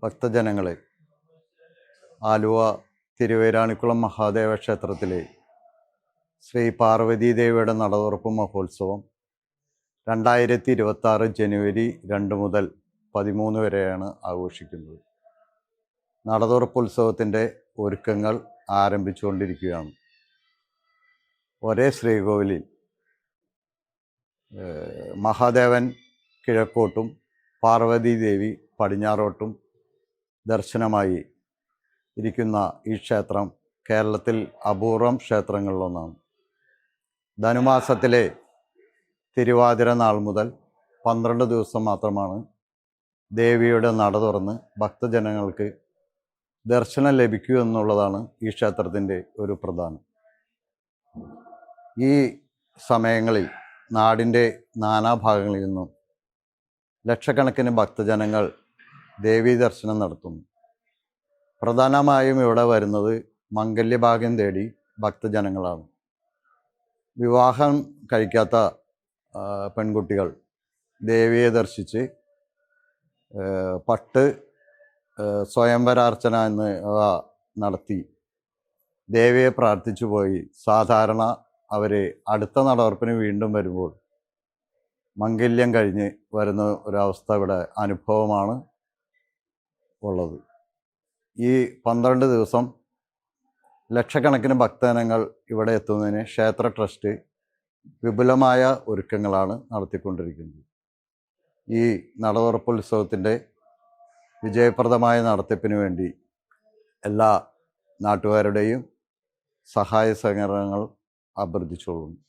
ഭക്തജനങ്ങളെ, ആലുവ തിരുവേരാണിക്കുളം മഹാദേവ ക്ഷേത്രത്തിലെ ശ്രീ പാർവതീദേവിയുടെ നടതുറപ്പ് മഹോത്സവം 2026 ജനുവരി 2 മുതൽ 13 വരെയാണ് ആഘോഷിക്കുന്നത്. നടതുറപ്പ് ഉത്സവത്തിൻ്റെ ഒരുക്കങ്ങൾ ആരംഭിച്ചുകൊണ്ടിരിക്കുകയാണ്. ഒരേ ശ്രീകോവിലിൽ മഹാദേവൻ കിഴക്കോട്ടും പാർവതീദേവി പടിഞ്ഞാറോട്ടും ദർശനമായി ഇരിക്കുന്ന ഈ ക്ഷേത്രം കേരളത്തിൽ അപൂർവം ക്ഷേത്രങ്ങളിലൊന്നാണ്. ധനുമാസത്തിലെ തിരുവാതിര നാൾ മുതൽ 12 ദിവസം മാത്രമാണ് ദേവിയുടെ നട തുറന്ന് ഭക്തജനങ്ങൾക്ക് ദർശനം ലഭിക്കൂ എന്നുള്ളതാണ് ഈ ക്ഷേത്രത്തിൻ്റെ ഒരു പ്രധാനം. ഈ സമയങ്ങളിൽ നാടിൻ്റെ നാനാഭാഗങ്ങളിൽ നിന്നും ലക്ഷക്കണക്കിന് ഭക്തജനങ്ങൾ ദേവീ ദർശനം നടത്തുന്നു. പ്രധാനമായും ഇവിടെ വരുന്നത് മംഗല്യഭാഗ്യം തേടി ഭക്തജനങ്ങളാണ്. വിവാഹം കഴിക്കാത്ത പെൺകുട്ടികൾ ദേവിയെ ദർശിച്ച് പട്ട് സ്വയംവരാർച്ചന എന്നിവ നടത്തി ദേവിയെ പ്രാർത്ഥിച്ചു പോയി സാധാരണ അവർ അടുത്ത നടവറപ്പിന് വീണ്ടും വരുമ്പോൾ മംഗല്യം കഴിഞ്ഞ് വരുന്ന ഒരവസ്ഥ ഇവിടെ അനുഭവമാണ് ഉള്ളത്. ഈ 12 ദിവസം ലക്ഷക്കണക്കിന് ഭക്തജനങ്ങൾ ഇവിടെ എത്തുന്നതിന് ക്ഷേത്ര ട്രസ്റ്റ് വിപുലമായ ഒരുക്കങ്ങളാണ് നടത്തിക്കൊണ്ടിരിക്കുന്നത്. ഈ നടതുറപ്പുത്സവത്തിൻ്റെ വിജയപ്രദമായ നടത്തിപ്പിന് വേണ്ടി എല്ലാ നാട്ടുകാരുടെയും സഹായ സഹകരണങ്ങൾ അഭ്യർത്ഥിച്ചുകൊള്ളുന്നു.